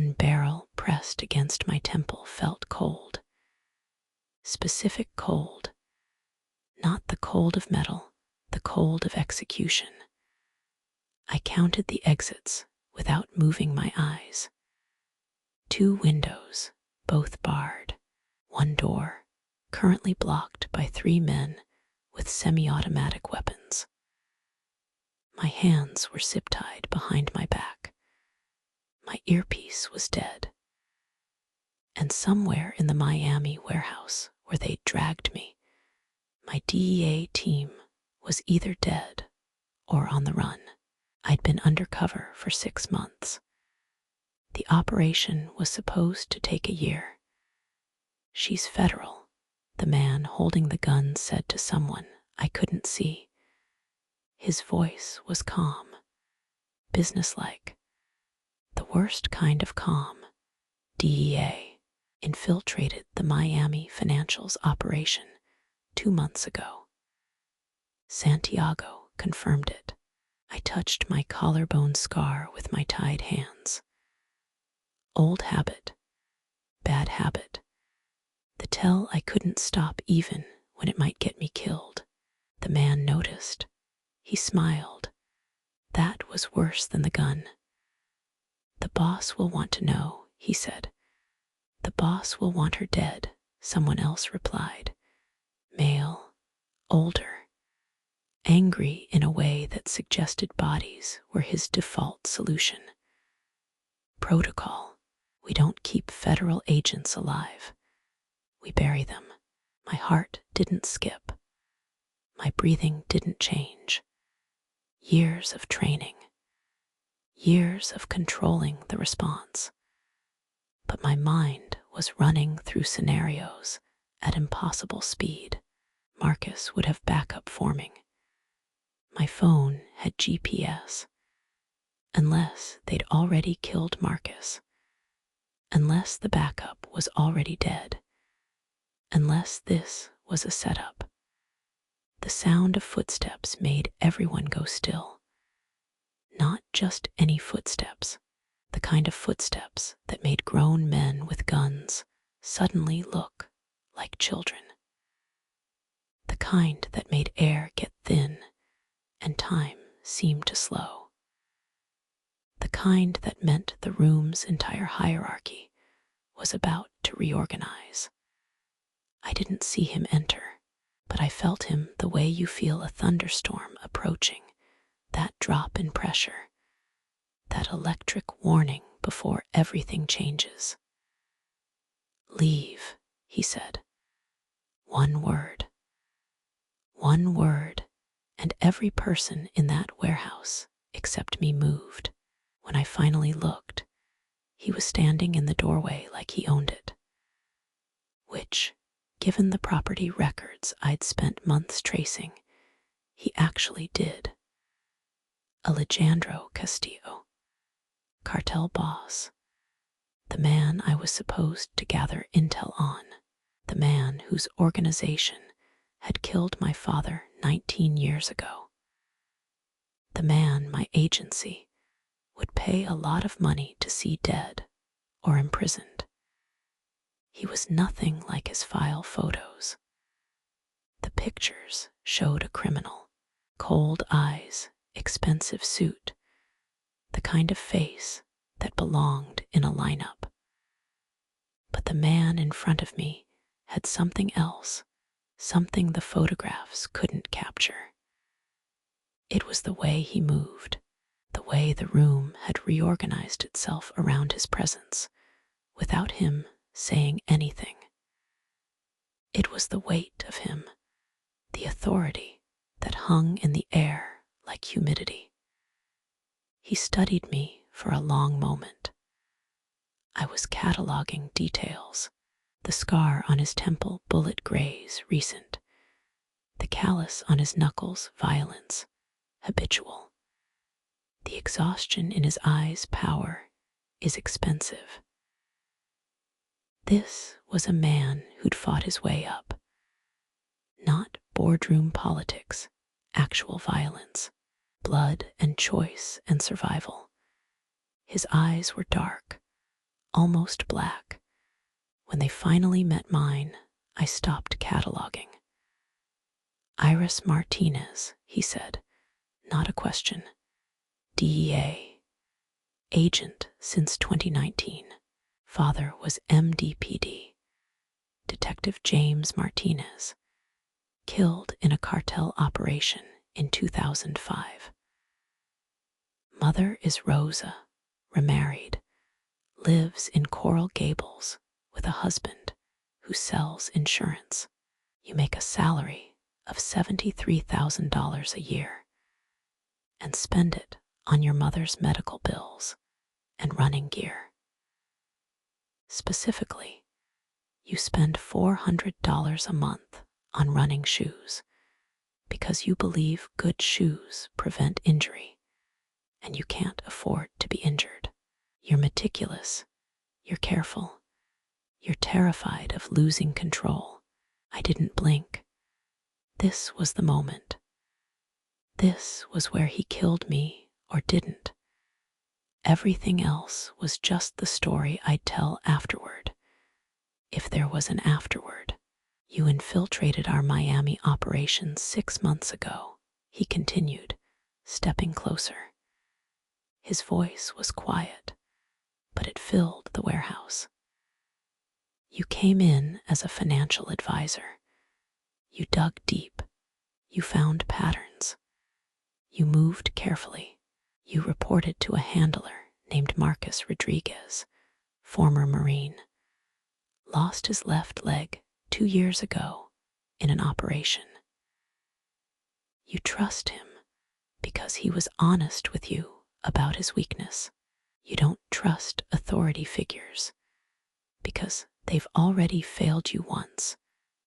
gun barrel pressed against my temple felt cold. Specific cold. Not the cold of metal, the cold of execution. I counted the exits without moving my eyes. 2 windows, both barred. 1 door, currently blocked by 3 men with semi-automatic weapons. My hands were zip-tied behind my back. My earpiece was dead. And somewhere in the Miami warehouse where they dragged me, my DEA team was either dead or on the run. I'd been undercover for 6 months. The operation was supposed to take a year. "She's federal," the man holding the gun said to someone I couldn't see. His voice was calm, businesslike, the worst kind of calm. DEA infiltrated the Miami financials operation 2 months ago. Santiago confirmed it. I touched my collarbone scar with my tied hands. Old habit, bad habit. The tell I couldn't stop even when it might get me killed. The man noticed. He smiled. That was worse than the gun. "The boss will want to know," he said. "The boss will want her dead," someone else replied. Male, older, angry in a way that suggested bodies were his default solution. Protocol. We don't keep federal agents alive. We bury them. My heart didn't skip. My breathing didn't change. Years of training. Years of controlling the response. But my mind was running through scenarios at impossible speed. Marcus would have backup forming. My phone had GPS. Unless they'd already killed Marcus. Unless the backup was already dead. Unless this was a setup. The sound of footsteps made everyone go still. Not just any footsteps, the kind of footsteps that made grown men with guns suddenly look like children. The kind that made air get thin and time seem to slow. The kind that meant the room's entire hierarchy was about to reorganize. I didn't see him enter, but I felt him the way you feel a thunderstorm approaching, that drop in pressure, that electric warning before everything changes. "Leave," he said. One word. One word, and every person in that warehouse except me moved. When I finally looked, he was standing in the doorway like he owned it. Which, given the property records I'd spent months tracing, he actually did. Alejandro Castillo, cartel boss, the man I was supposed to gather intel on, the man whose organization had killed my father 19 years ago, the man my agency would pay a lot of money to see dead or imprisoned. He was nothing like his file photos. The pictures showed a criminal, cold eyes, expensive suit, the kind of face that belonged in a lineup. But the man in front of me had something else, something the photographs couldn't capture. It was the way he moved, the way the room had reorganized itself around his presence, without him saying anything. It was the weight of him, the authority that hung in the air like humidity. He studied me for a long moment. I was cataloging details, the scar on his temple bullet graze recent, the callus on his knuckles violence, habitual. The exhaustion in his eyes power is expensive. This was a man who'd fought his way up. Not boardroom politics, actual violence, blood and choice and survival. His eyes were dark, almost black. When they finally met mine, I stopped cataloging. Iris Martinez, he said, not a question. DEA. Agent since 2019. Father was MDPD. Detective James Martinez. Killed in a cartel operation in 2005. Mother is Rosa, remarried, lives in Coral Gables with a husband who sells insurance. You make a salary of $73,000 a year and spend it on your mother's medical bills and running gear. Specifically, you spend $400 a month on running shoes because you believe good shoes prevent injury and you can't afford to be injured. You're meticulous, you're careful, you're terrified of losing control. I didn't blink. This was the moment. This was where he killed me or didn't. Everything else was just the story I'd tell afterward. If there was an afterward. You infiltrated our Miami operations 6 months ago, he continued, stepping closer. His voice was quiet, but it filled the warehouse. You came in as a financial advisor. You dug deep. You found patterns. You moved carefully. You reported to a handler named Marcus Rodriguez, former Marine. Lost his left leg 2 years ago in an operation. You trust him because he was honest with you about his weakness. You don't trust authority figures because they've already failed you once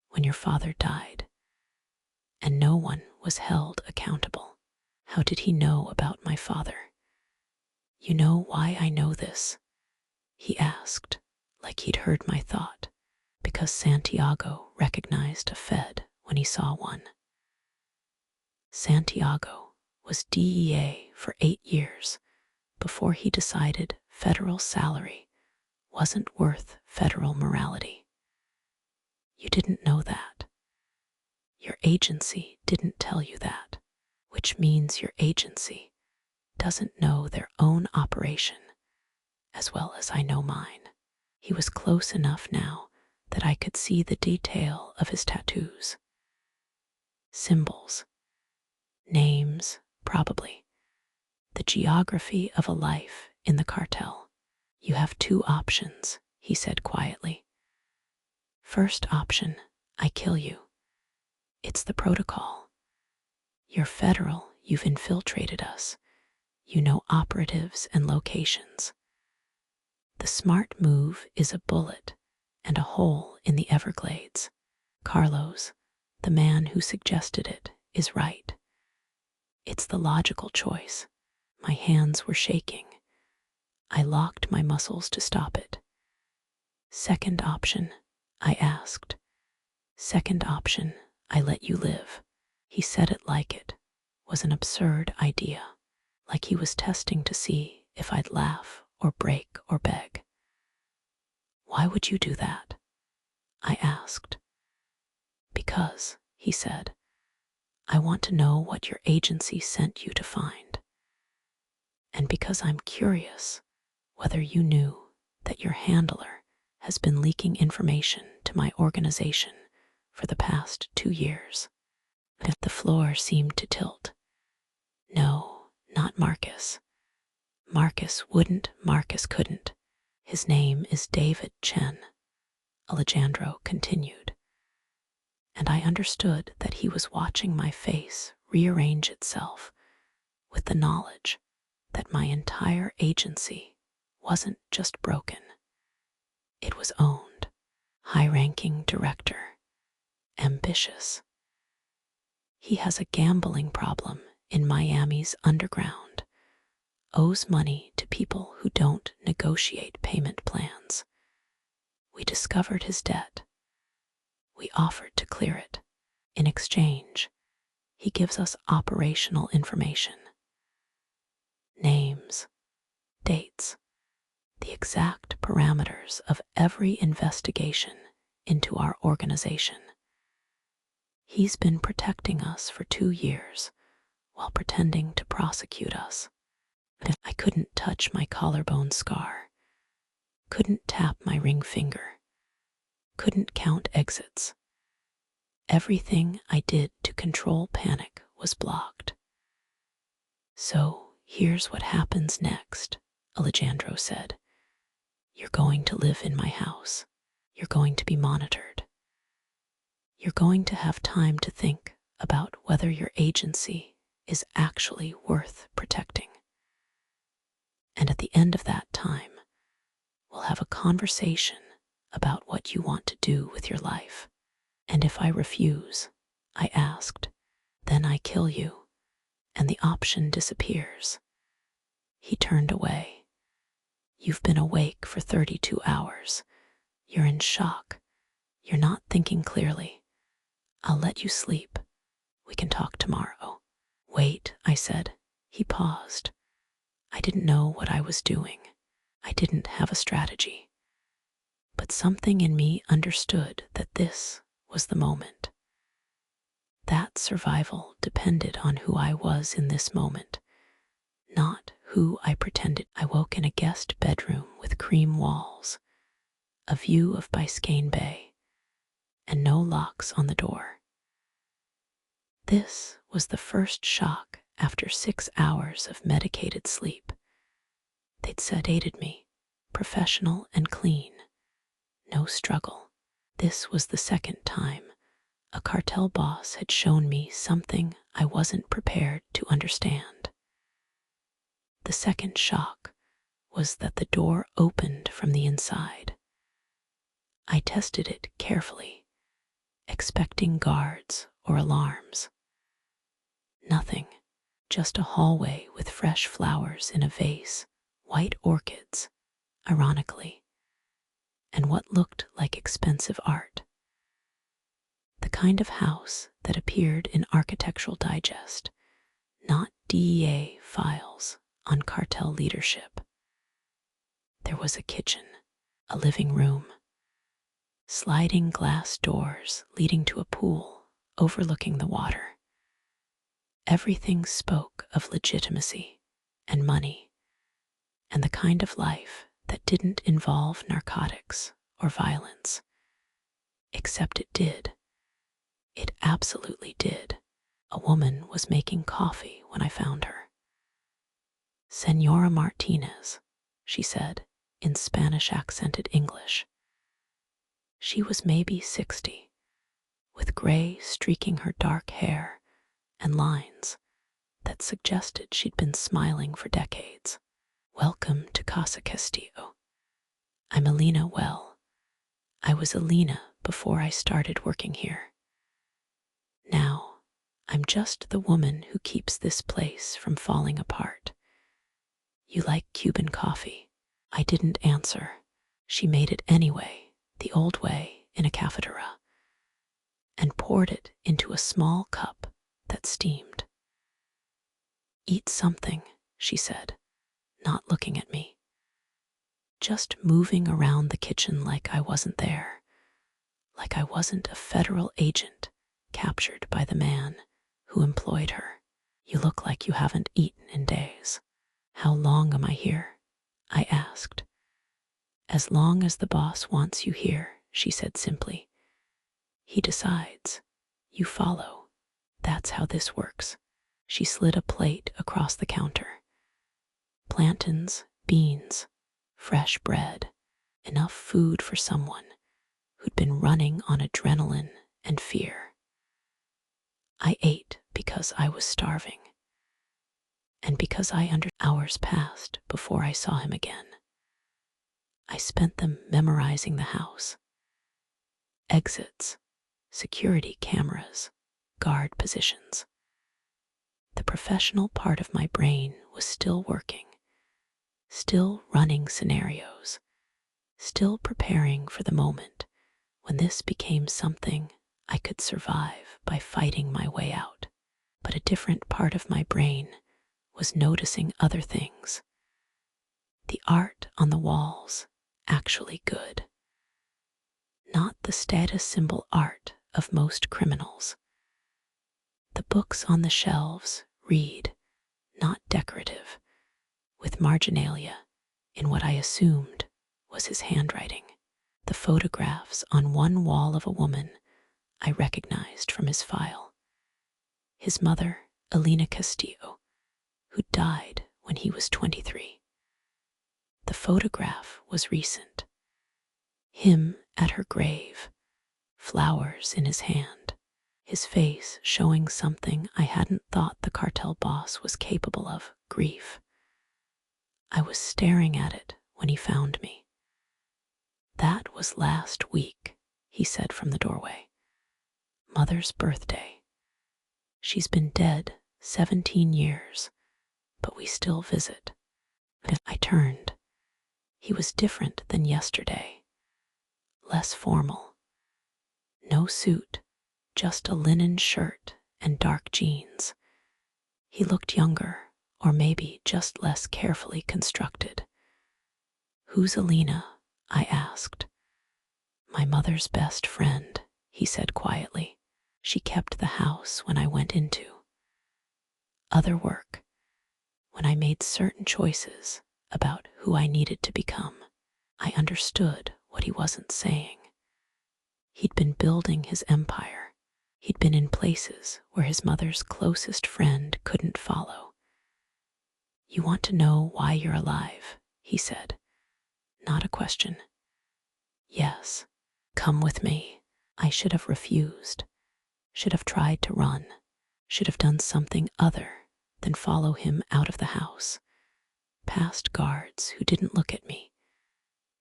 when your father died, and no one was held accountable. How did he know about my father? You know why I know this? He asked, like he'd heard my thought. Because Santiago recognized a Fed when he saw one. Santiago was DEA for 8 years before he decided federal salary wasn't worth federal morality. You didn't know that. Your agency didn't tell you that, which means your agency doesn't know their own operation as well as I know mine. He was close enough now that I could see the detail of his tattoos. Symbols, names, probably. The geography of a life in the cartel. You have 2 options, he said quietly. First option, I kill you. It's the protocol. You're federal, you've infiltrated us. You know operatives and locations. The smart move is a bullet and a hole in the Everglades. Carlos, the man who suggested it, is right. It's the logical choice. My hands were shaking. I locked my muscles to stop it. Second option, I asked. Second option, I let you live. He said it like it was an absurd idea, like he was testing to see if I'd laugh or break or beg. Why would you do that? I asked. Because, he said, I want to know what your agency sent you to find. And because I'm curious whether you knew that your handler has been leaking information to my organization for the past 2 years. The floor seemed to tilt. No, not Marcus. Marcus wouldn't, Marcus couldn't. His name is David Chen, Alejandro continued. And I understood that he was watching my face rearrange itself with the knowledge that my entire agency wasn't just broken. It was owned. High-ranking director. Ambitious. He has a gambling problem in Miami's underground. Owes money to people who don't negotiate payment plans. We discovered his debt. We offered to clear it. In exchange, he gives us operational information. Names, dates, the exact parameters of every investigation into our organization. He's been protecting us for 2 years while pretending to prosecute us. I couldn't touch my collarbone scar, couldn't tap my ring finger, couldn't count exits. Everything I did to control panic was blocked. "So here's what happens next," Alejandro said. "You're going to live in my house. You're going to be monitored. You're going to have time to think about whether your agency is actually worth protecting. And at the end of that time, we'll have a conversation about what you want to do with your life. And if I refuse," I asked, "then I kill you, and the option disappears." He turned away. "You've been awake for 32 hours. You're in shock. You're not thinking clearly. I'll let you sleep. We can talk tomorrow." "Wait," I said. He paused. I didn't know what I was doing. I didn't have a strategy. But something in me understood that this was the moment. That survival depended on who I was in this moment, not who I pretended. I woke in a guest bedroom with cream walls, a view of Biscayne Bay, and no locks on the door. This was the first shock after 6 hours of medicated sleep. They'd sedated me, professional and clean, no struggle. This was the second time a cartel boss had shown me something I wasn't prepared to understand. The second shock was that the door opened from the inside. I tested it carefully, expecting guards or alarms. Nothing, just a hallway with fresh flowers in a vase, white orchids, ironically, and what looked like expensive art. The kind of house that appeared in Architectural Digest, not DEA files on cartel leadership. There was a kitchen, a living room, sliding glass doors leading to a pool overlooking the water. Everything spoke of legitimacy and money and the kind of life that didn't involve narcotics or violence. Except it did. It absolutely did. A woman was making coffee when I found her. "Senora Martinez," she said, in Spanish-accented English. She was maybe 60, with gray streaking her dark hair and lines that suggested she'd been smiling for decades. "Welcome to Casa Castillo. I'm Alina Well. I was Alina before I started working here. Now, I'm just the woman who keeps this place from falling apart. You like Cuban coffee?" I didn't answer. She made it anyway, the old way, in a cafeteria, and poured it into a small cup that steamed. "Eat something," she said, not looking at me, just moving around the kitchen like I wasn't there, like I wasn't a federal agent captured by the man who employed her. "You look like you haven't eaten in days." "How long am I here?" I asked. "As long as the boss wants you here," she said simply. "He decides. You follow. That's how this works." She slid a plate across the counter. Plantains, beans, fresh bread, enough food for someone who'd been running on adrenaline and fear. I ate because I was starving, and because hours passed before I saw him again. I spent them memorizing the house. Exits, security cameras, guard positions. The professional part of my brain was still working, still running scenarios, still preparing for the moment when this became something I could survive by fighting my way out. But a different part of my brain was noticing other things. The art on the walls actually good. Not the status symbol art of most criminals. The books on the shelves read, not decorative, with marginalia in what I assumed was his handwriting. The photographs on one wall of a woman I recognized from his file. His mother, Elena Castillo, who died when he was 23. The photograph was recent. Him at her grave, flowers in his hand, his face showing something I hadn't thought the cartel boss was capable of, grief. I was staring at it when he found me. That was last week, he said from the doorway. Mother's birthday. She's been dead 17 years, but we still visit. I turned. He was different than yesterday. Less formal. No suit, just a linen shirt and dark jeans. He looked younger, or maybe just less carefully constructed. Who's Alina? I asked. My mother's best friend, he said quietly. She kept the house when I went into other work, when I made certain choices about who I needed to become. I understood what he wasn't saying. He'd been building his empire. He'd been in places where his mother's closest friend couldn't follow. You want to know why you're alive, he said. Not a question. Yes. Come with me. I should have refused. Should have tried to run. Should have done something other than follow him out of the house, past guards who didn't look at me,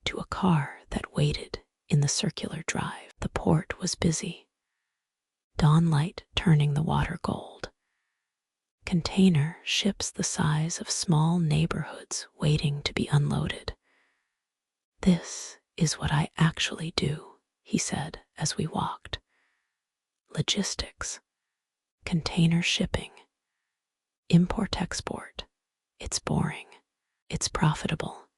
to a car that waited in the circular drive. The port was busy. Dawnlight turning the water gold. Container ships the size of small neighborhoods waiting to be unloaded. This is what I actually do, he said as we walked. Logistics. Container shipping. Import-export. It's boring. It's profitable.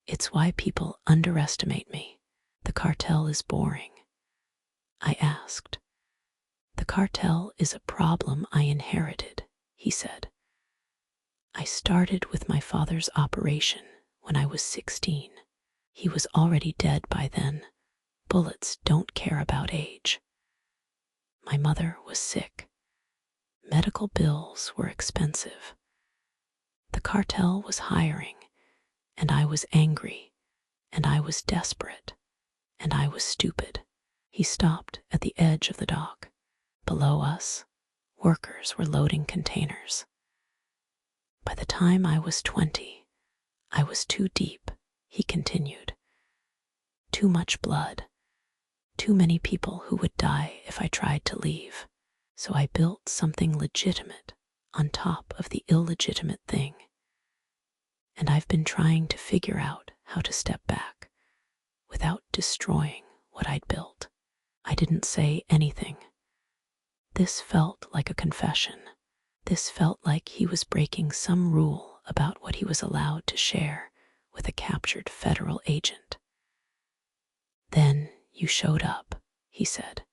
It's why people underestimate me. The cartel is boring. I asked. The cartel is a problem I inherited, he said. I started with my father's operation when I was 16. He was already dead by then. Bullets don't care about age. My mother was sick. Medical bills were expensive. The cartel was hiring, and I was angry, and I was desperate, and I was stupid. He stopped at the edge of the dock. Below us, workers were loading containers. By the time I was 20, I was too deep, he continued. Too much blood. Too many people who would die if I tried to leave. So I built something legitimate on top of the illegitimate thing. And I've been trying to figure out how to step back without destroying what I'd built. I didn't say anything. This felt like a confession. This felt like he was breaking some rule about what he was allowed to share with a captured federal agent. Then you showed up, he said.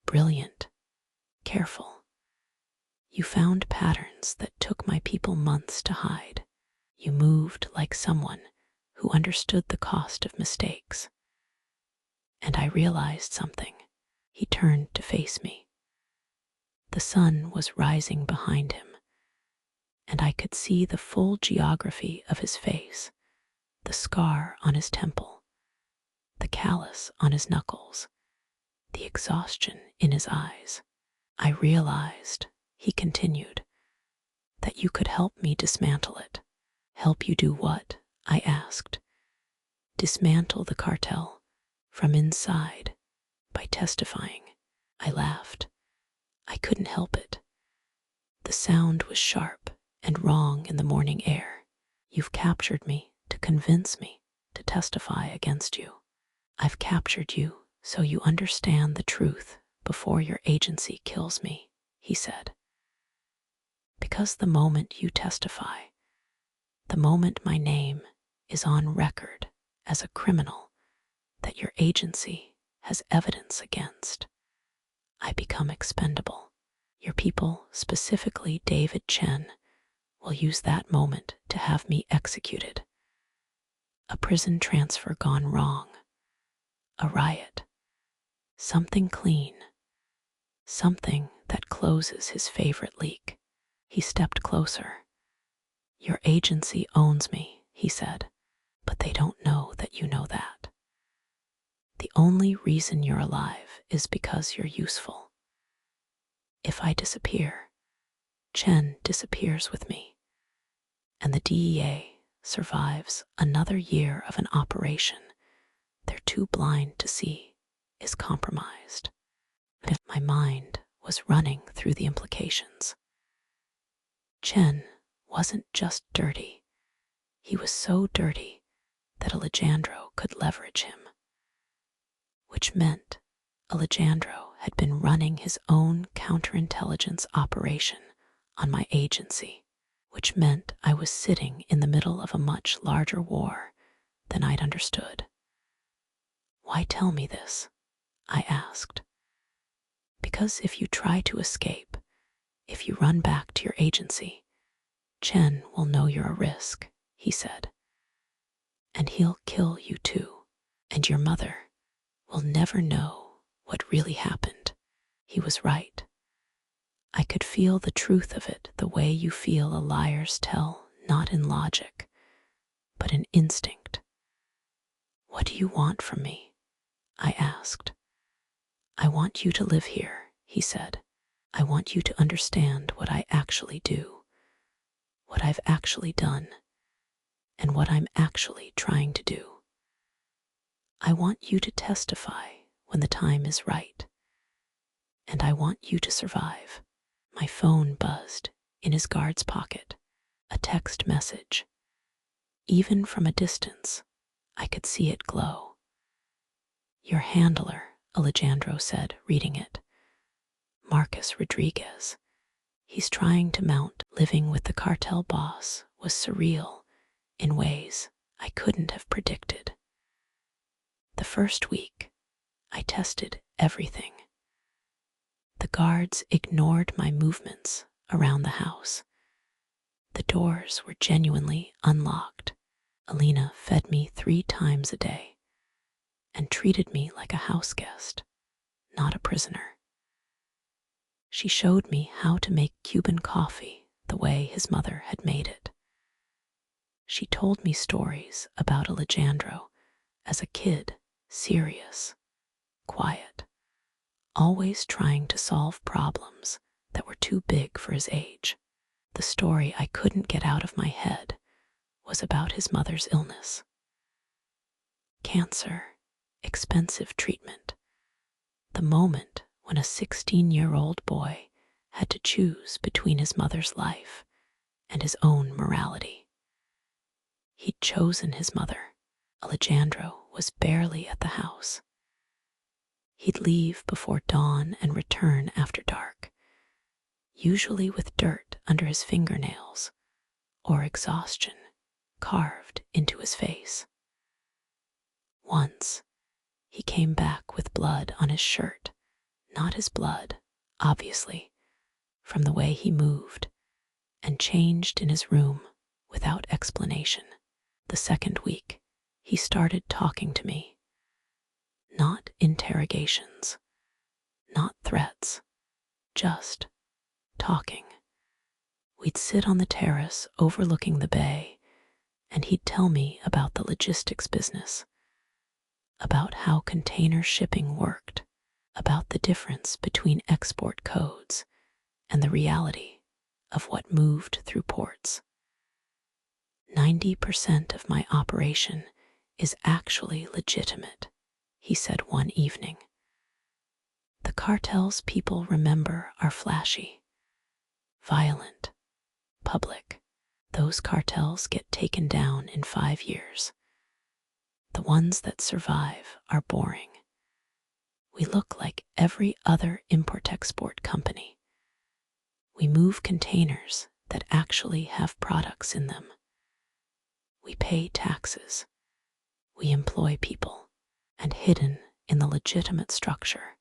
Brilliant. Careful. You found patterns that took my people months to hide. You moved like someone who understood the cost of mistakes. And I realized something. He turned to face me. The sun was rising behind him, and I could see the full geography of his face, the scar on his temple, the callus on his knuckles, the exhaustion in his eyes. I realized, he continued, that you could help me dismantle it. Help you do what? I asked. Dismantle the cartel from inside by testifying. I laughed. I couldn't help it. The sound was sharp and wrong in the morning air. You've captured me to convince me to testify against you. I've captured you so you understand the truth before your agency kills me, he said. Because the moment you testify, the moment my name is on record as a criminal that your agency has evidence against. I become expendable. Your people, specifically David Chen, will use that moment to have me executed. A prison transfer gone wrong. A riot. Something clean. Something that closes his favorite leak. He stepped closer. Your agency owns me, he said, but they don't know that you know that. The only reason you're alive is because you're useful. If I disappear, Chen disappears with me, and the DEA survives another year of an operation they're too blind to see is compromised. If my mind was running through the implications. Chen wasn't just dirty. He was so dirty that Alejandro could leverage him, which meant Alejandro had been running his own counterintelligence operation on my agency, which meant I was sitting in the middle of a much larger war than I'd understood. Why tell me this? I asked. Because if you try to escape, if you run back to your agency, Chen will know you're a risk, he said. And he'll kill you too, and your mother will never know what really happened. He was right. I could feel the truth of it the way you feel a liar's tell, not in logic, but in instinct. What do you want from me? I asked. I want you to live here, he said. I want you to understand what I actually do, what I've actually done, and what I'm actually trying to do. I want you to testify when the time is right, and I want you to survive. My phone buzzed in his guard's pocket, a text message. Even from a distance, I could see it glow. Your handler, Alejandro said, reading it. Marcus Rodriguez. He's trying to mount. Living with the cartel boss was surreal in ways I couldn't have predicted. The first week, I tested everything. The guards ignored my movements around the house. The doors were genuinely unlocked. Alina fed me 3 times a day and treated me like a house guest, not a prisoner. She showed me how to make Cuban coffee the way his mother had made it. She told me stories about Alejandro as a kid, serious, quiet, always trying to solve problems that were too big for his age. The story I couldn't get out of my head was about his mother's illness. Cancer, expensive treatment, the moment when a 16-year-old boy had to choose between his mother's life and his own morality. He'd chosen his mother. Alejandro was barely at the house. He'd leave before dawn and return after dark, usually with dirt under his fingernails or exhaustion carved into his face. Once, he came back with blood on his shirt, not his blood, obviously, from the way he moved, and changed in his room without explanation. The second week, he started talking to me. Not interrogations, not threats, just talking. We'd sit on the terrace overlooking the bay, and he'd tell me about the logistics business, about how container shipping worked, about the difference between export codes and the reality of what moved through ports. 90% of my operation is actually legitimate, he said one evening. The cartels people remember are flashy, violent, public. Those cartels get taken down in 5 years. The ones that survive are boring. We look like every other import-export company. We move containers that actually have products in them. We pay taxes. We employ people, and hidden in the legitimate structure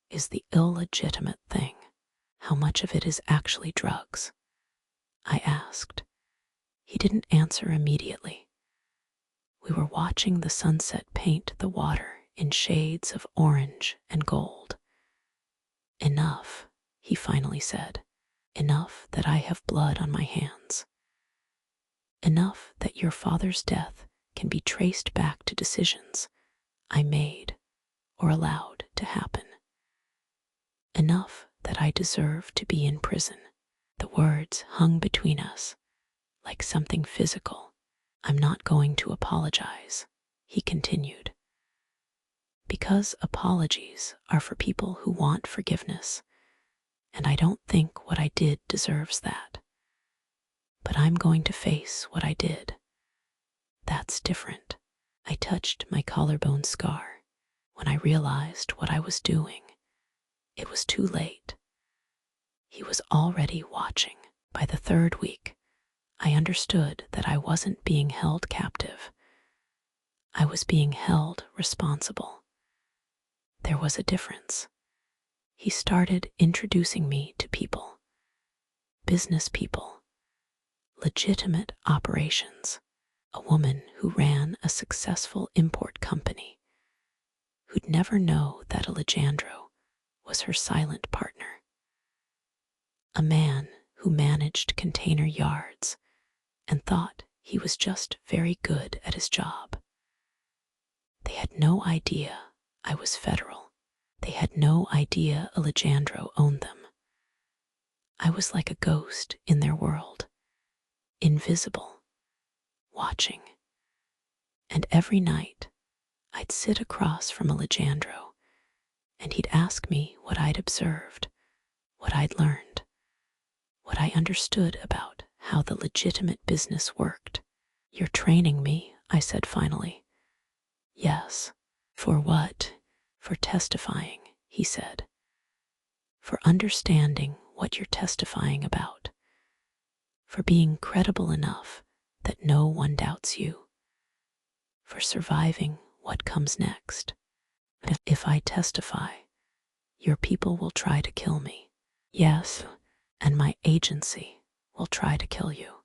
is the illegitimate thing. How much of it is actually drugs? I asked. He didn't answer immediately. We were watching the sunset paint the water in shades of orange and gold. Enough, he finally said. Enough that I have blood on my hands. Enough that your father's death can be traced back to decisions I made or allowed to happen. Enough that I deserve to be in prison. The words hung between us like something physical. I'm not going to apologize, he continued, because apologies are for people who want forgiveness, and I don't think what I did deserves that. But I'm going to face what I did. That's different. I touched my collarbone scar. When I realized what I was doing, it was too late. He was already watching. By the third week, I understood that I wasn't being held captive. I was being held responsible. There was a difference. He started introducing me to people, business people, legitimate operations, a woman who ran a successful import company, who'd never know that Alejandro was her silent partner, a man who managed container yards and thought he was just very good at his job. They had no idea I was federal. They had no idea Alejandro owned them. I was like a ghost in their world, invisible, watching. And every night, I'd sit across from Alejandro, and he'd ask me what I'd observed, what I'd learned, what I understood about how the legitimate business worked. You're training me, I said finally. Yes. For what? For testifying, he said. For understanding what you're testifying about. For being credible enough that no one doubts you. For surviving what comes next. If I testify, your people will try to kill me. Yes, and my agency will try to kill you.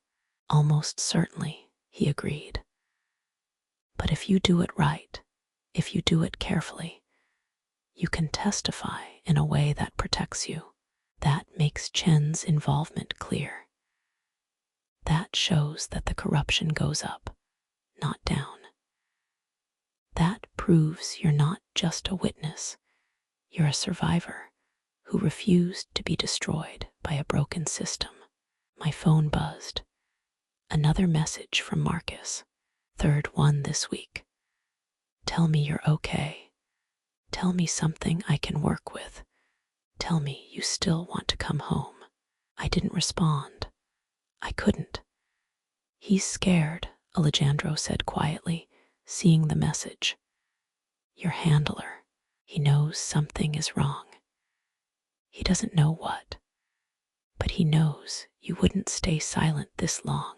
Almost certainly, he agreed. But if you do it right, if you do it carefully, you can testify in a way that protects you. That makes Chen's involvement clear. That shows that the corruption goes up, not down. That proves you're not just a witness, you're a survivor who refused to be destroyed by a broken system. My phone buzzed. Another message from Marcus. Third one this week. Tell me you're okay. Tell me something I can work with. Tell me you still want to come home. I didn't respond. I couldn't. He's scared, Alejandro said quietly, seeing the message. Your handler. He knows something is wrong. He doesn't know what. But he knows you wouldn't stay silent this long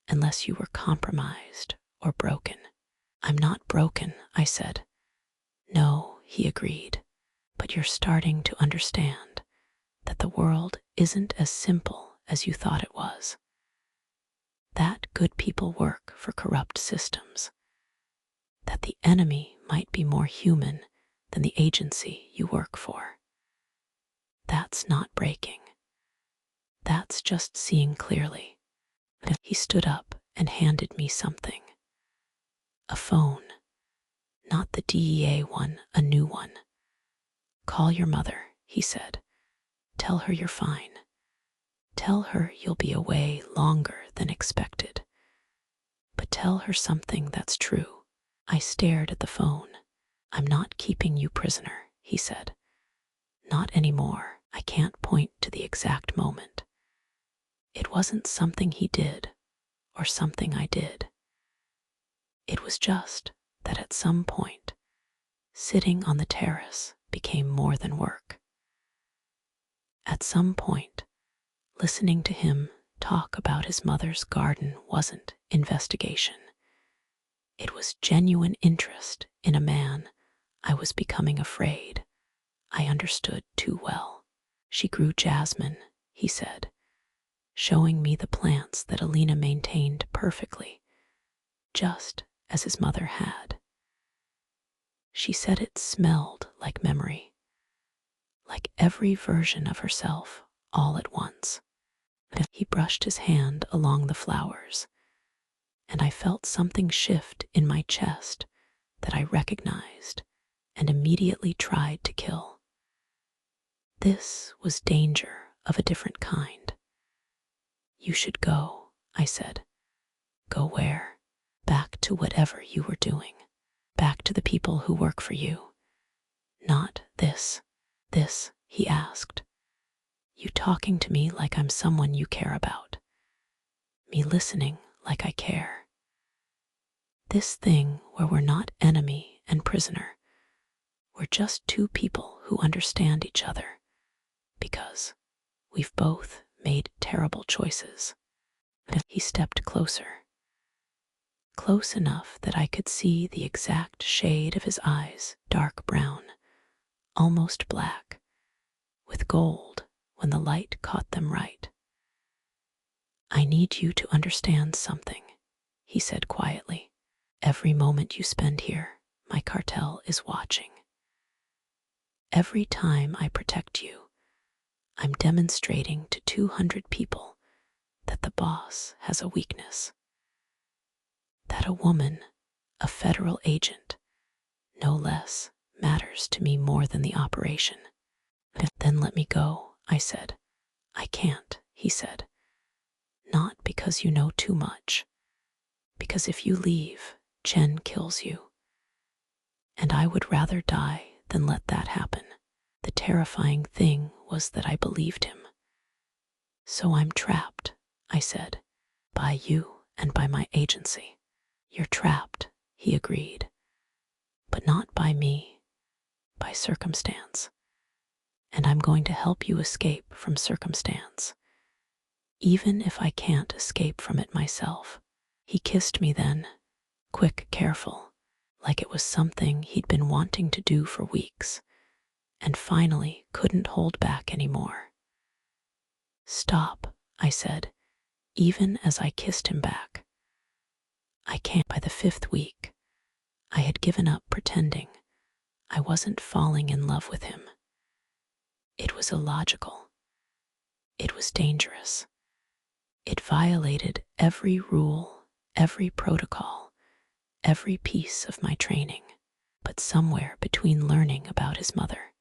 unless you were compromised or broken. I'm not broken, I said. No, he agreed. But you're starting to understand that the world isn't as simple as you thought it was. That good people work for corrupt systems. That the enemy might be more human than the agency you work for. That's not breaking. That's just seeing clearly. He stood up and handed me something. A phone. Not the DEA one, a new one. Call your mother, he said. Tell her you're fine. Tell her you'll be away longer than expected. But tell her something that's true. I stared at the phone. I'm not keeping you prisoner, he said. Not anymore. I can't point to the exact moment. It wasn't something he did or something I did. It was just that at some point, sitting on the terrace became more than work. At some point, listening to him talk about his mother's garden wasn't investigation. It was genuine interest in a man I was becoming afraid I understood too well. She grew jasmine, he said, showing me the plants that Alina maintained perfectly, just as his mother had. She said it smelled like memory, like every version of herself all at once. He brushed his hand along the flowers, and I felt something shift in my chest that I recognized and immediately tried to kill. This was danger of a different kind. You should go, I said. Go where? Back to whatever you were doing. Back to the people who work for you. Not this. This, he asked. You talking to me like I'm someone you care about. Me listening like I care. This thing where we're not enemy and prisoner. We're just two people who understand each other. Because we've both made terrible choices. He stepped closer. Close enough that I could see the exact shade of his eyes, dark brown, almost black, with gold when the light caught them right. I need you to understand something, he said quietly. Every moment you spend here, my cartel is watching. Every time I protect you, I'm demonstrating to 200 people that the boss has a weakness. That a woman, a federal agent, no less, matters to me more than the operation. Then let me go, I said. I can't, he said. Not because you know too much. Because if you leave, Chen kills you. And I would rather die than let that happen. The terrifying thing was that I believed him. So I'm trapped, I said, by you and by my agency. You're trapped, he agreed. But not by me, by circumstance. And I'm going to help you escape from circumstance, even if I can't escape from it myself. He kissed me then, quick, careful, like it was something he'd been wanting to do for weeks, and finally couldn't hold back anymore. Stop, I said, even as I kissed him back. I can't. By the 5th week, I had given up pretending I wasn't falling in love with him. It was illogical. It was dangerous. It violated every rule, every protocol, every piece of my training. But somewhere between learning about his mother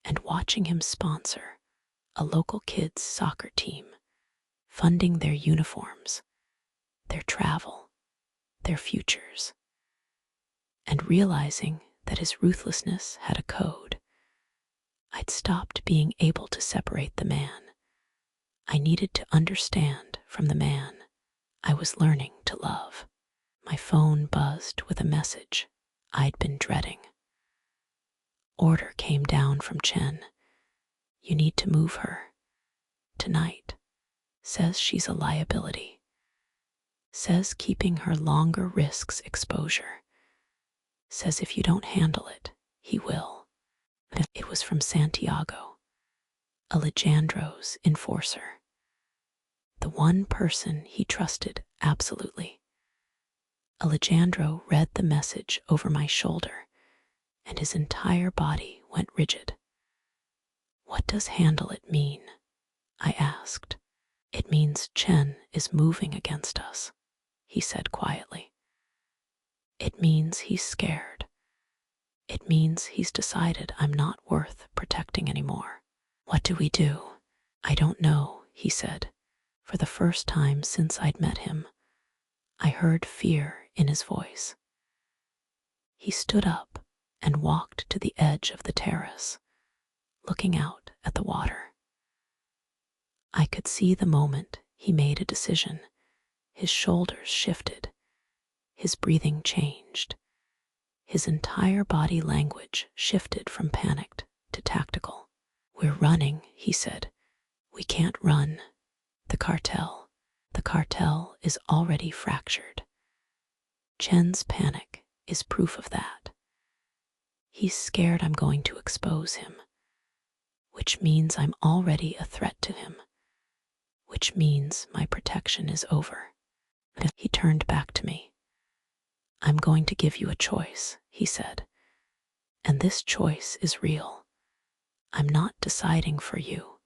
and watching him sponsor a local kids' soccer team, funding their uniforms, their travel, their futures, and realizing that his ruthlessness had a code, I'd stopped being able to separate the man I needed to understand from the man I was learning to love. My phone buzzed with a message I'd been dreading. Order came down from Chen. You need to move her. Tonight. Says she's a liability. Says keeping her longer risks exposure. Says if you don't handle it, he will. It was from Santiago, Alejandro's enforcer. The one person he trusted absolutely. Alejandro read the message over my shoulder, and his entire body went rigid. What does handle it mean? I asked. It means Chen is moving against us, he said quietly. It means he's scared. It means he's decided I'm not worth protecting anymore. What do we do? I don't know, he said. For the first time since I'd met him, I heard fear in his voice. He stood up and walked to the edge of the terrace, looking out at the water. I could see the moment he made a decision. His shoulders shifted. His breathing changed. His entire body language shifted from panicked to tactical. We're running, he said. We can't run. The cartel is already fractured. Chen's panic is proof of that. He's scared I'm going to expose him, which means I'm already a threat to him, which means my protection is over. He turned back to me. I'm going to give you a choice, he said, and this choice is real. I'm not deciding for you.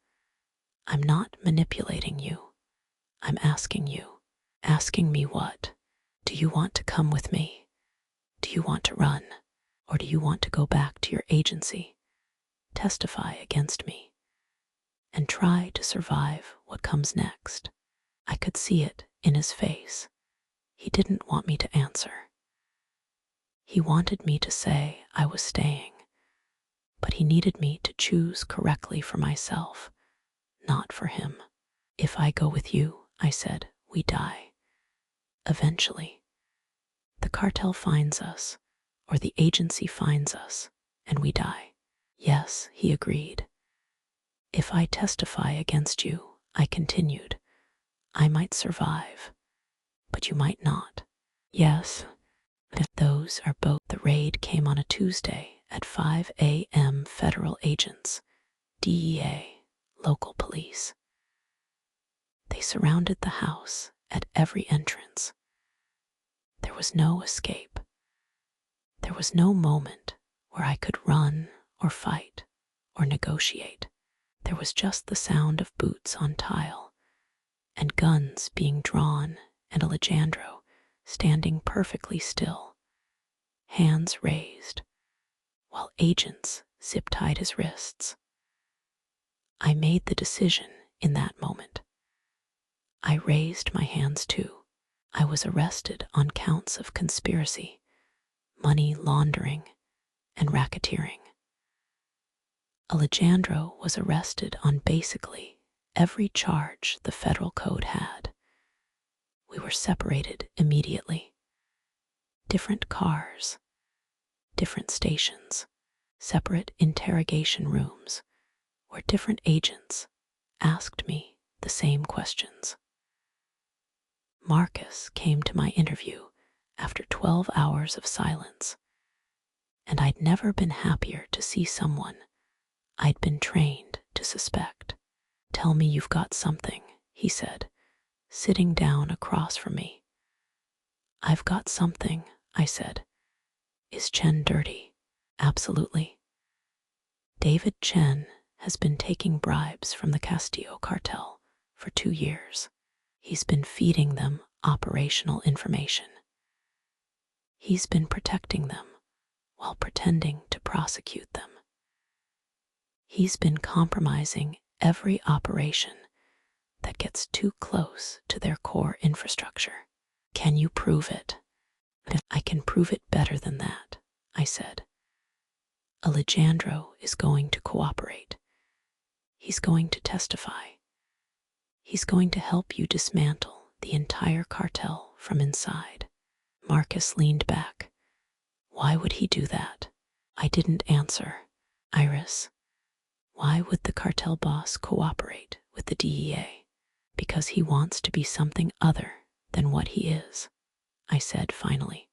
I'm not manipulating you. I'm asking you. Asking me what? Do you want to come with me? Do you want to run? Or do you want to go back to your agency, testify against me, and try to survive what comes next? I could see it in his face. He didn't want me to answer. He wanted me to say I was staying, but he needed me to choose correctly for myself, not for him. If I go with you, I said, we die. Eventually. The cartel finds us, or the agency finds us, and we die. Yes, he agreed. If I testify against you, I continued, I might survive, but you might not. Yes, those are both. The raid came on a Tuesday at 5 a.m. Federal agents, DEA, local police. They surrounded the house at every entrance. There was no escape. There was no moment where I could run or fight or negotiate. There was just the sound of boots on tile and guns being drawn and Alejandro standing perfectly still, hands raised, while agents zip-tied his wrists. I made the decision in that moment. I raised my hands too. I was arrested on counts of conspiracy, money laundering, and racketeering. Alejandro was arrested on basically every charge the federal code had. We were separated immediately. Different cars, different stations, separate interrogation rooms, where different agents asked me the same questions. Marcus came to my interview after 12 hours of silence, and I'd never been happier to see someone I'd been trained to suspect. Tell me you've got something, he said, sitting down across from me. I've got something, I said. Is Chen dirty? Absolutely. David Chen has been taking bribes from the Castillo cartel for 2 years. He's been feeding them operational information. He's been protecting them while pretending to prosecute them. He's been compromising every operation that gets too close to their core infrastructure. Can you prove it? I can prove it better than that, I said. Alejandro is going to cooperate. He's going to testify. He's going to help you dismantle the entire cartel from inside. Marcus leaned back. Why would he do that? I didn't answer. Iris, why would the cartel boss cooperate with the DEA? Because he wants to be something other than what he is, I said finally.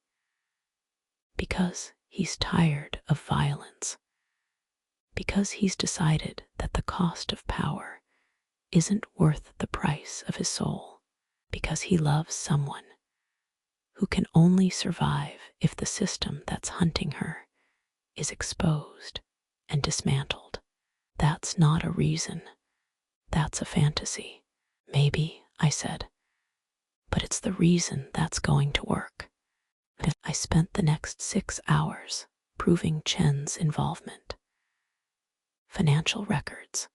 Because he's tired of violence. Because he's decided that the cost of power isn't worth the price of his soul. Because he loves someone who can only survive if the system that's hunting her is exposed and dismantled. That's not a reason. That's a fantasy. Maybe, I said, but it's the reason that's going to work. I spent the next 6 hours proving Chen's involvement. Financial records,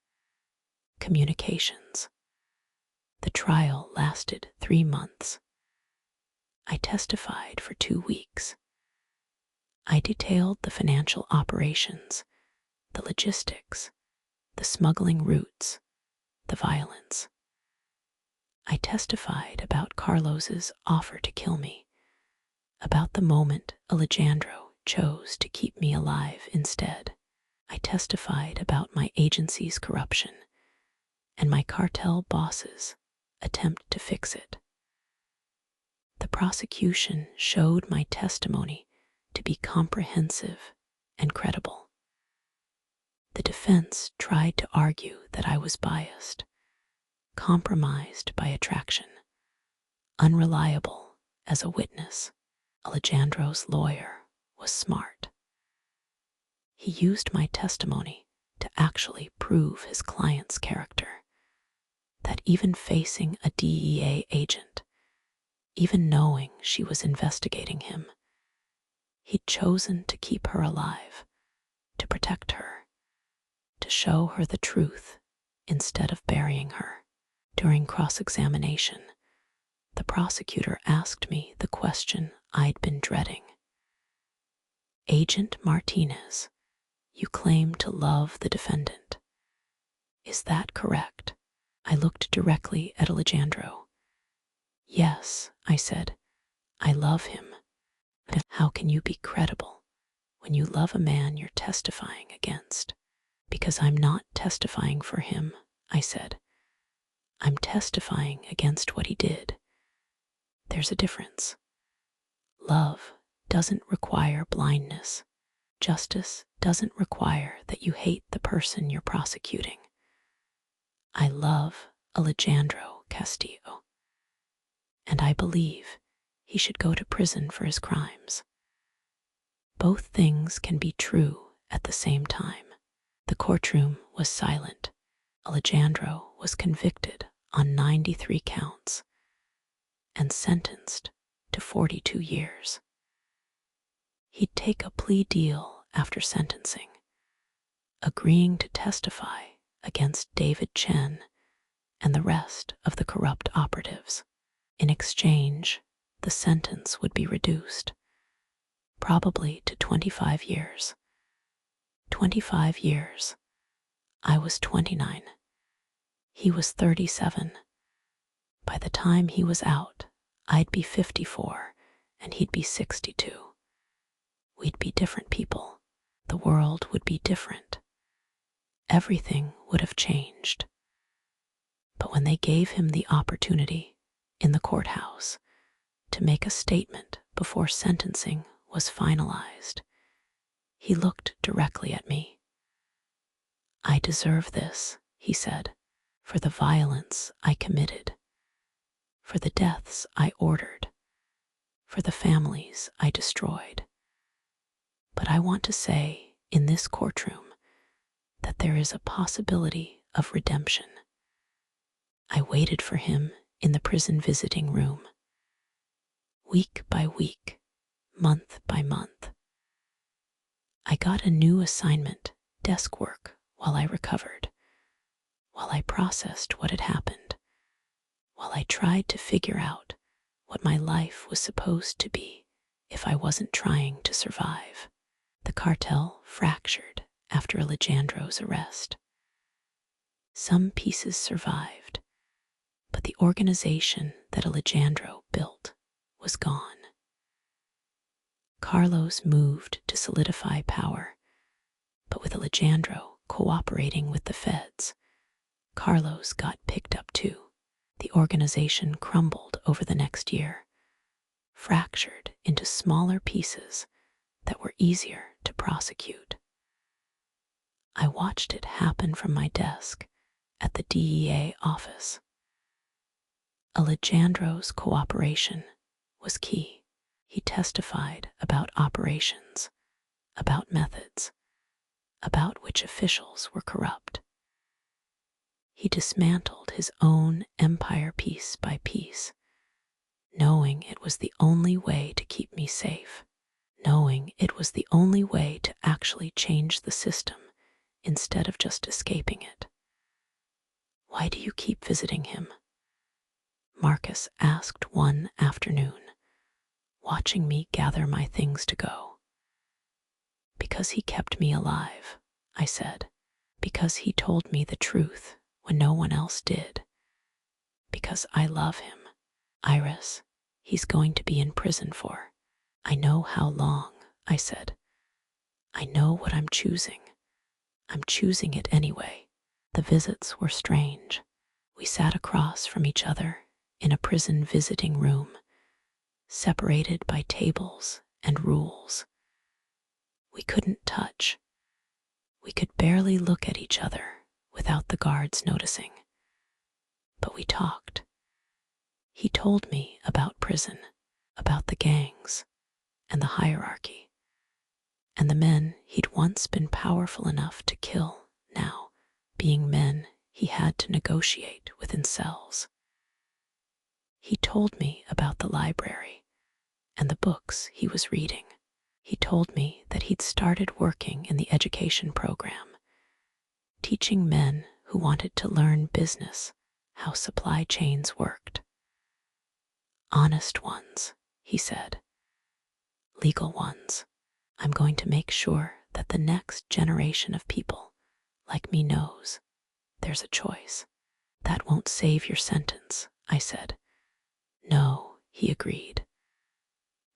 communications. The trial lasted 3 months. I testified for 2 weeks. I detailed the financial operations, the logistics, the smuggling routes, the violence. I testified about Carlos's offer to kill me, about the moment Alejandro chose to keep me alive instead. I testified about my agency's corruption and my cartel boss's attempt to fix it. The prosecution showed my testimony to be comprehensive and credible. The defense tried to argue that I was biased, compromised by attraction, unreliable as a witness. Alejandro's lawyer was smart. He used my testimony to actually prove his client's character, that even facing a DEA agent, even knowing she was investigating him, he'd chosen to keep her alive, to protect her, to show her the truth instead of burying her. During cross-examination, the prosecutor asked me the question I'd been dreading. Agent Martinez, you claim to love the defendant. Is that correct? I looked directly at Alejandro. Yes, I said, I love him. How can you be credible when you love a man you're testifying against? Because I'm not testifying for him, I said. I'm testifying against what he did. There's a difference. Love doesn't require blindness. Justice doesn't require that you hate the person you're prosecuting. I love Alejandro Castillo, and I believe he should go to prison for his crimes. Both things can be true at the same time. The courtroom was silent. Alejandro was convicted on 93 counts and sentenced to 42 years. He'd take a plea deal after sentencing, agreeing to testify against David Chen and the rest of the corrupt operatives. In exchange, the sentence would be reduced, probably to 25 years. 25 years. I was 29. He was 37. By the time he was out, I'd be 54 and he'd be 62. We'd be different people. The world would be different. Everything would have changed. But when they gave him the opportunity in the courthouse to make a statement before sentencing was finalized, he looked directly at me. I deserve this, he said, for the violence I committed, for the deaths I ordered, for the families I destroyed. But I want to say in this courtroom that there is a possibility of redemption. I waited for him in the prison visiting room, week by week, month by month. I got a new assignment, desk work, while I recovered, while I processed what had happened, while I tried to figure out what my life was supposed to be if I wasn't trying to survive. The cartel fractured after Alejandro's arrest. Some pieces survived, but the organization that Alejandro built was gone. Carlos moved to solidify power, but with Alejandro cooperating with the feds, Carlos got picked up too. The organization crumbled over the next year, fractured into smaller pieces that were easier to prosecute. I watched it happen from my desk at the DEA office. Alejandro's cooperation was key. He testified about operations, about methods, about which officials were corrupt. He dismantled his own empire piece by piece, knowing it was the only way to keep me safe, knowing it was the only way to actually change the system instead of just escaping it. Why do you keep visiting him? Marcus asked one afternoon, watching me gather my things to go. Because he kept me alive, I said. Because he told me the truth when no one else did. Because I love him. Iris, he's going to be in prison for. I know how long, I said. I know what I'm choosing. I'm choosing it anyway. The visits were strange. We sat across from each other in a prison visiting room, separated by tables and rules. We couldn't touch. We could barely look at each other without the guards noticing. But we talked. He told me about prison, about the gangs, and the hierarchy, and the men he'd once been powerful enough to kill, now being men he had to negotiate within cells. He told me about the library and the books he was reading. He told me that he'd started working in the education program, teaching men who wanted to learn business how supply chains worked. Honest ones, he said. Legal ones. I'm going to make sure that the next generation of people like me knows there's a choice. That won't save your sentence, I said. No, he agreed.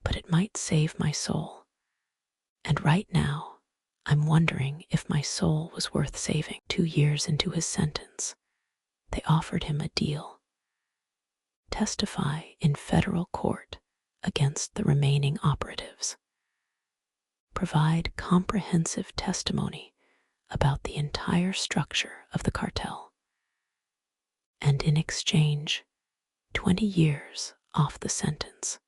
But it might save my soul. And right now, I'm wondering if my soul was worth saving. 2 years into his sentence, they offered him a deal. Testify in federal court against the remaining operatives. Provide comprehensive testimony about the entire structure of the cartel. And in exchange, 20 years off the sentence.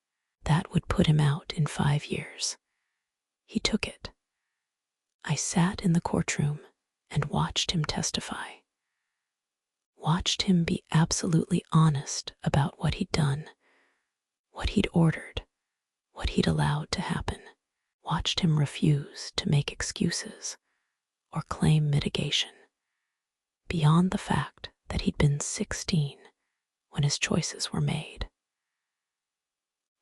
That would put him out in 5 years. He took it. I sat in the courtroom and watched him testify. Watched him be absolutely honest about what he'd done, what he'd ordered, what he'd allowed to happen. Watched him refuse to make excuses or claim mitigation, beyond the fact that he'd been 16 when his choices were made.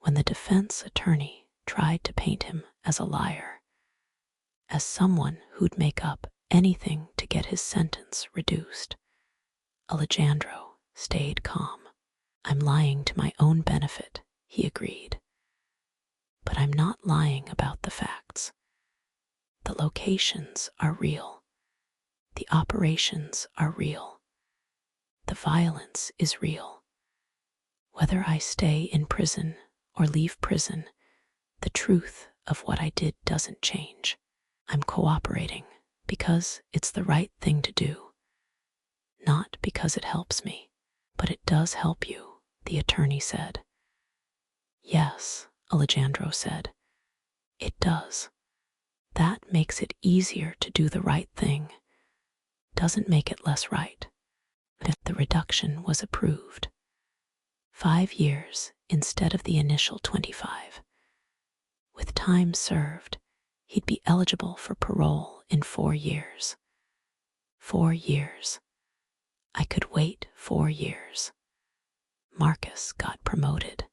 When the defense attorney tried to paint him as a liar, as someone who'd make up anything to get his sentence reduced, Alejandro stayed calm. I'm lying to my own benefit, he agreed. But I'm not lying about the facts. The locations are real. The operations are real. The violence is real. Whether I stay in prison or leave prison, the truth of what I did doesn't change. I'm cooperating because it's the right thing to do, not because it helps me. But it does help you, the attorney said. Yes, Alejandro said. It does. That makes it easier to do the right thing. Doesn't make it less right. The reduction was approved. 5 years instead of the initial 25. With time served, he'd be eligible for parole in 4 years. 4 years. I could wait 4 years. Marcus got promoted.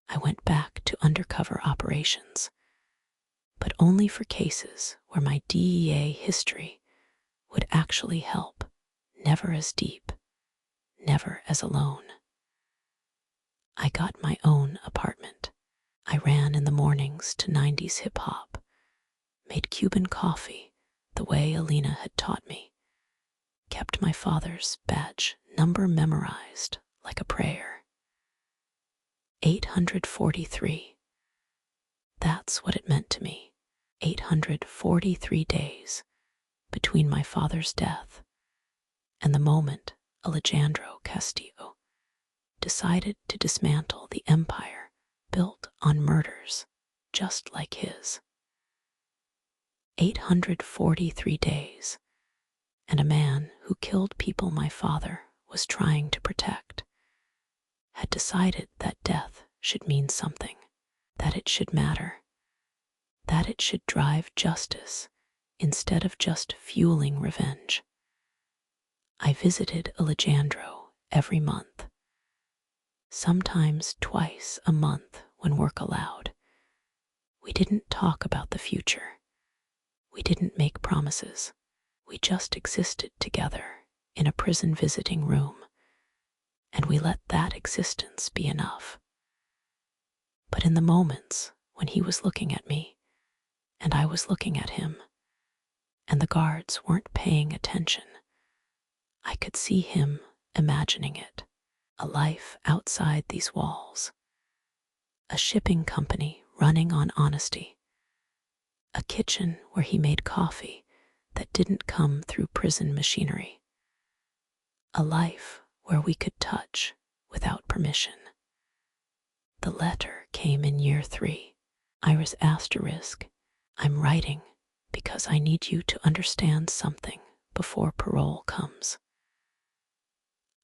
I went back to undercover operations, but only for cases where my DEA history would actually help, never as deep, never as alone. I got my own apartment. I ran in the mornings to 90s hip-hop, made Cuban coffee the way Alina had taught me, kept my father's badge number memorized like a prayer. 843. That's what it meant to me. 843 days between my father's death and the moment Alejandro Castillo decided to dismantle the empire built on murders just like his. 843 days, and a man who killed people my father was trying to protect had decided that death should mean something, that it should matter, that it should drive justice instead of just fueling revenge. I visited Alejandro every month, sometimes twice a month when work allowed. We didn't talk about the future. We didn't make promises. We just existed together in a prison visiting room, and we let that existence be enough. But in the moments when he was looking at me, and I was looking at him, and the guards weren't paying attention, I could see him imagining it, a life outside these walls, A shipping company running on honesty. A kitchen where he made coffee that didn't come through prison machinery. A life where we could touch without permission. The letter came in year 3. Iris asterisk, I'm writing because I need you to understand something before parole comes.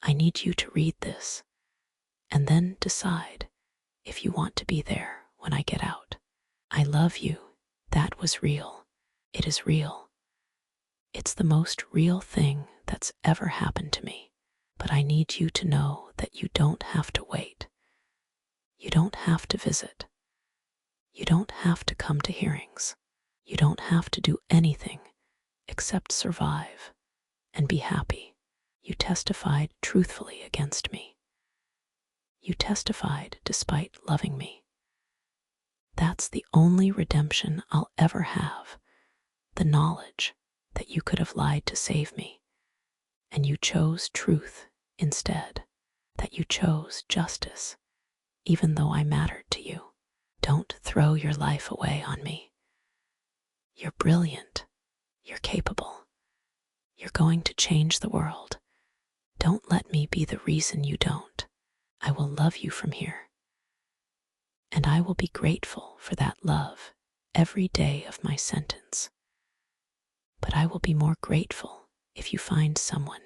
I need you to read this and then decide if you want to be there when I get out. I love you. That was real. It is real. It's the most real thing that's ever happened to me. But I need you to know that you don't have to wait. You don't have to visit. You don't have to come to hearings. You don't have to do anything except survive and be happy. You testified truthfully against me. You testified despite loving me. That's the only redemption I'll ever have, the knowledge that you could have lied to save me, and you chose truth instead, that you chose justice, even though I mattered to you. Don't throw your life away on me. You're brilliant. You're capable. You're going to change the world. Don't let me be the reason you don't. I will love you from here. And I will be grateful for that love every day of my sentence. But I will be more grateful if you find someone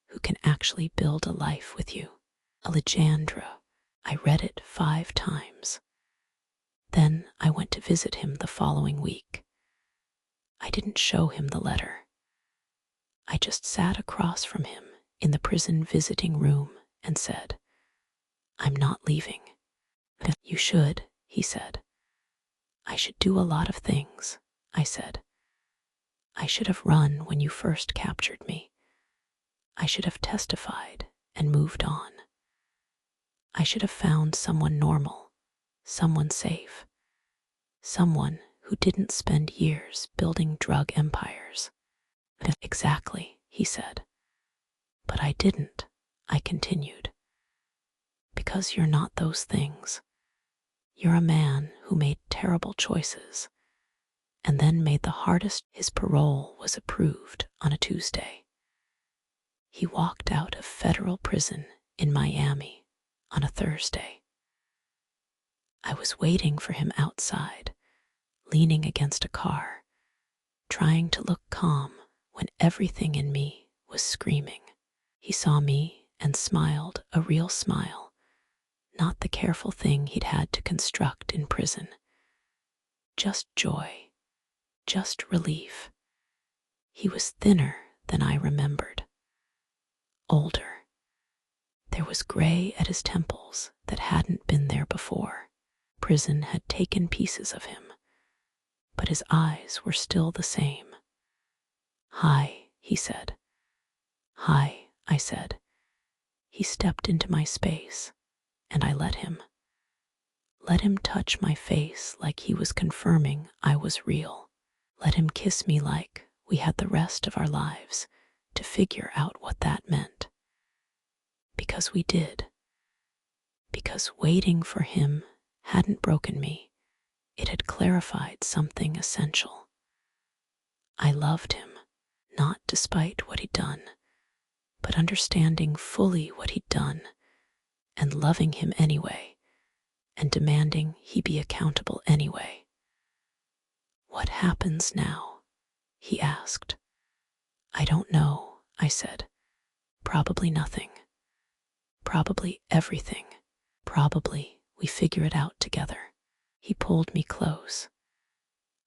who can actually build a life with you. Alejandro, I read it 5 times. Then I went to visit him the following week. I didn't show him the letter. I just sat across from him in the prison visiting room and said, I'm not leaving. You should, he said. I should do a lot of things, I said. I should have run when you first captured me. I should have testified and moved on. I should have found someone normal, someone safe, someone who didn't spend years building drug empires. Exactly, he said. But I didn't, I continued. Because you're not those things. You're a man who made terrible choices and then made the hardest. His parole was approved on a Tuesday. He walked out of federal prison in Miami on a Thursday. I was waiting for him outside, leaning against a car, trying to look calm when everything in me was screaming. He saw me and smiled a real smile, not the careful thing he'd had to construct in prison. Just joy, just relief. He was thinner than I remembered, older. There was gray at his temples that hadn't been there before. Prison had taken pieces of him, but his eyes were still the same. Hi, he said. Hi, I said. He stepped into my space, and I let him. Let him touch my face like he was confirming I was real. Let him kiss me like we had the rest of our lives to figure out what that meant. Because we did. Because waiting for him hadn't broken me. It had clarified something essential. I loved him, not despite what he'd done, but understanding fully what he'd done and loving him anyway, and demanding he be accountable anyway. What happens now? He asked. I don't know, I said. Probably nothing. Probably everything. Probably we figure it out together. He pulled me close.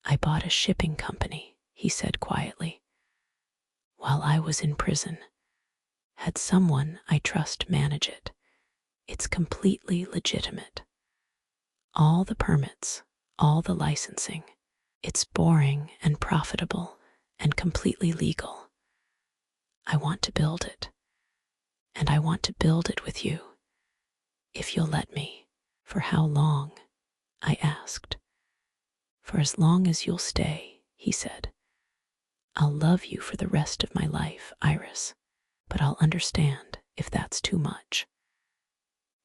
I bought a shipping company, he said quietly. While I was in prison, had someone I trust manage it. It's completely legitimate. All the permits, all the licensing. It's boring and profitable and completely legal. I want to build it. And I want to build it with you. If you'll let me. For how long? I asked. For as long as you'll stay, he said. I'll love you for the rest of my life, Iris, but I'll understand if that's too much.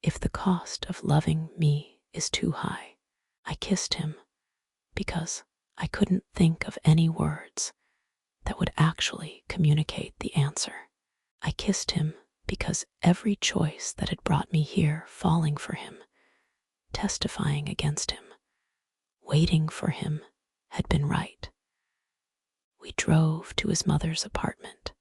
If the cost of loving me is too high. I kissed him because I couldn't think of any words that would actually communicate the answer. I kissed him because every choice that had brought me here, falling for him, testifying against him, waiting for him, had been right. We drove to his mother's apartment.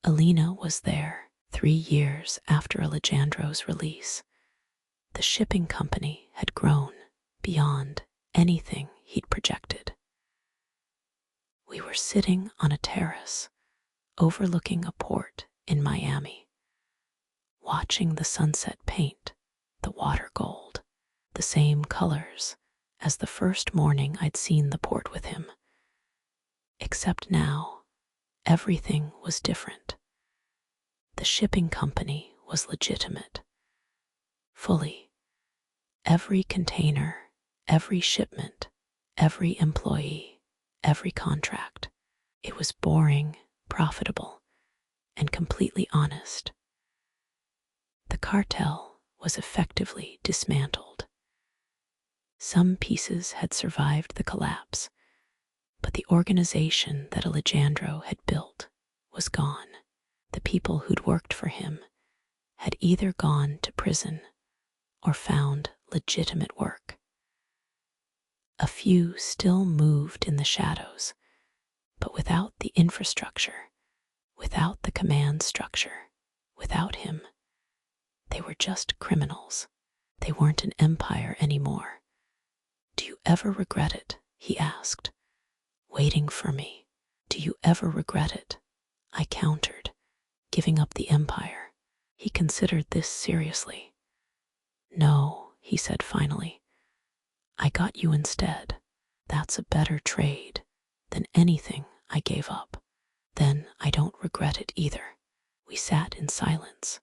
Alina was there 3 years after Alejandro's release. The shipping company had grown beyond anything he'd projected. We were sitting on a terrace overlooking a port in Miami, watching the sunset paint the water gold, the same colors as the first morning I'd seen the port with him. Except now, everything was different. The shipping company was legitimate. Fully. Every container, every shipment, every employee, every contract. It was boring, profitable, and completely honest. The cartel was effectively dismantled. Some pieces had survived the collapse, but the organization that Alejandro had built was gone. The people who'd worked for him had either gone to prison or found legitimate work. A few still moved in the shadows, but without the infrastructure, without the command structure, without him, they were just criminals. They weren't an empire anymore. "Do you ever regret it?" he asked, waiting for me. "Do you ever regret it?" I countered, giving up the empire. He considered this seriously. "No," he said finally. "I got you instead. That's a better trade than anything I gave up. Then I don't regret it either." We sat in silence,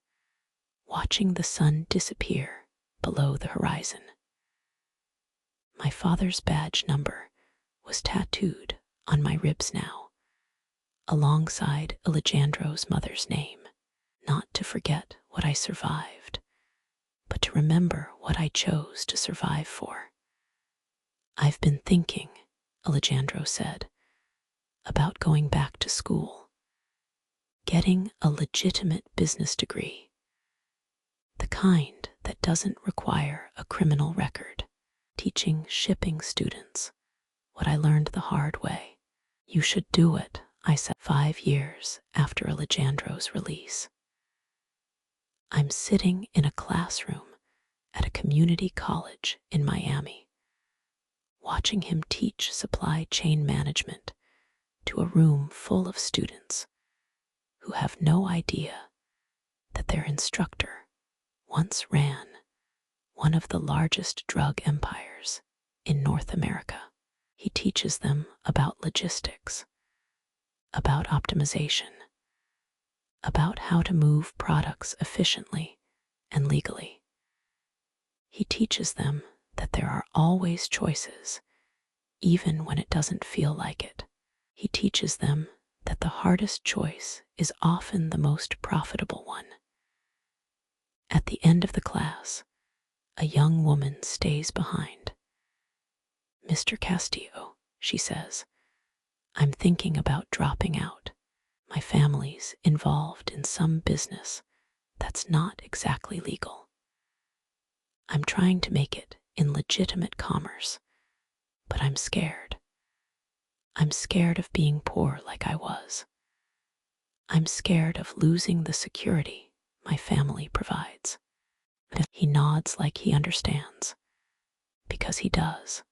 watching the sun disappear below the horizon. My father's badge number was tattooed on my ribs now, alongside Alejandro's mother's name, not to forget what I survived, but to remember what I chose to survive for. "I've been thinking," Alejandro said, "about going back to school, getting a legitimate business degree, the kind that doesn't require a criminal record, teaching shipping students what I learned the hard way." "You should do it," I said 5 years after Alejandro's release. I'm sitting in a classroom at a community college in Miami, watching him teach supply chain management to a room full of students who have no idea that their instructor once ran one of the largest drug empires in North America. He teaches them about logistics, about optimization, about how to move products efficiently and legally. He teaches them that there are always choices, even when it doesn't feel like it. He teaches them that the hardest choice is often the most profitable one. At the end of the class, a young woman stays behind. "Mr. Castillo," she says, "I'm thinking about dropping out. My family's involved in some business that's not exactly legal. I'm trying to make it in legitimate commerce, but I'm scared. I'm scared of being poor like I was. I'm scared of losing the security my family provides." He nods like he understands, because he does.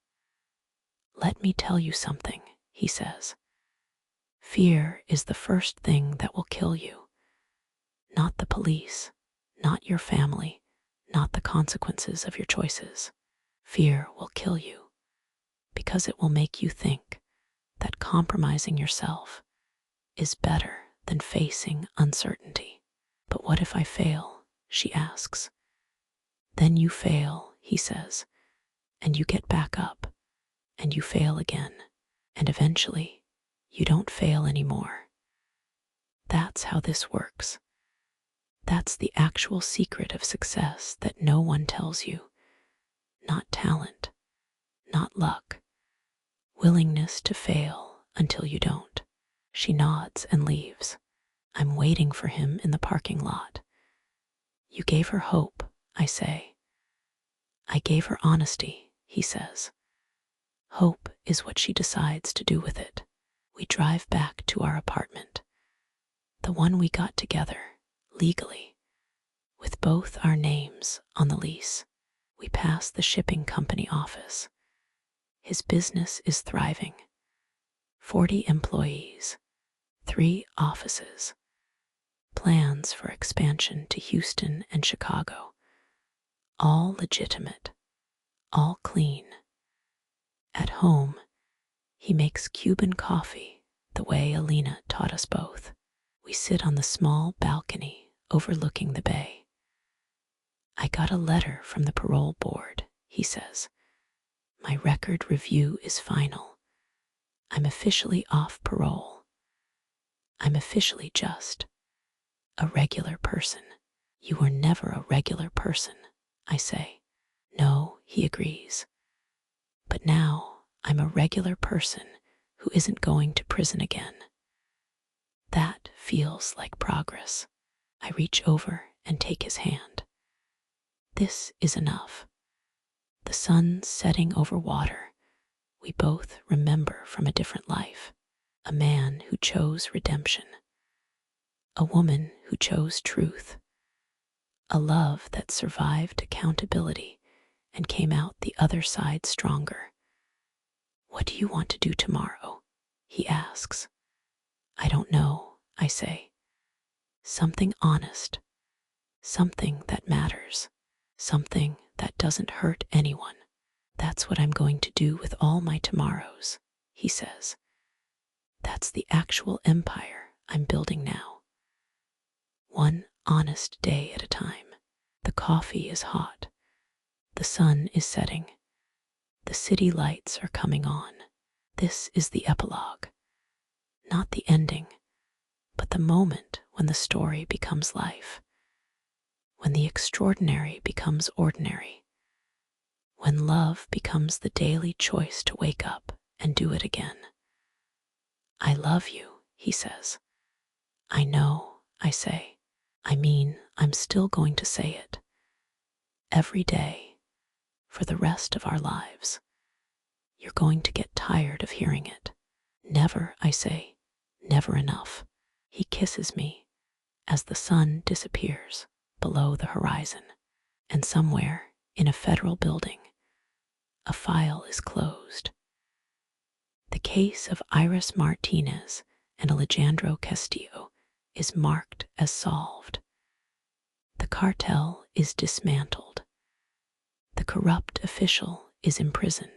"Let me tell you something," he says. "Fear is the first thing that will kill you. Not the police, not your family, not the consequences of your choices. Fear will kill you because it will make you think that compromising yourself is better than facing uncertainty." "But what if I fail?" she asks. "Then you fail," he says, "and you get back up, and you fail again, and eventually you don't fail anymore. That's how this works. That's the actual secret of success that no one tells you. not talent, not luck, willingness to fail until you don't. She nods and leaves. I'm waiting for him in the parking lot. You gave her hope, I say. I gave her honesty, he says. Hope is what she decides to do with it. We drive back to our apartment, the one we got together, legally, with both our names on the lease. We pass the shipping company office. His business is thriving. 40 employees, 3 offices, plans for expansion to Houston and Chicago. All legitimate, all clean. At home, he makes Cuban coffee the way Alina taught us both. We sit on the small balcony overlooking the bay. I got a letter from the parole board, he says. My record review is final. I'm officially off parole. I'm officially just a regular person. You were never a regular person, I say. No, he agrees. But now I'm a regular person who isn't going to prison again. That feels like progress. I reach over and take his hand. This is enough. The sun setting over water, we both remember from a different life. A man who chose redemption. A woman who chose truth. A love that survived accountability and came out the other side stronger. What do you want to do tomorrow? He asks. I don't know, I say. Something honest. Something that matters. Something that doesn't hurt anyone. That's what I'm going to do with all my tomorrows, he says. That's the actual empire I'm building now. One honest day at a time. The coffee is hot. The sun is setting. The city lights are coming on. This is the epilogue. Not the ending, but the moment when the story becomes life. When the extraordinary becomes ordinary. When love becomes the daily choice to wake up and do it again. I love you, he says. I know, I say. I mean, I'm still going to say it. Every day, for the rest of our lives. You're going to get tired of hearing it. Never, I say, never enough. He kisses me as the sun disappears below the horizon, and somewhere in a federal building, a file is closed. The case of Iris Martinez and Alejandro Castillo is marked as solved. The cartel is dismantled. The corrupt official is imprisoned.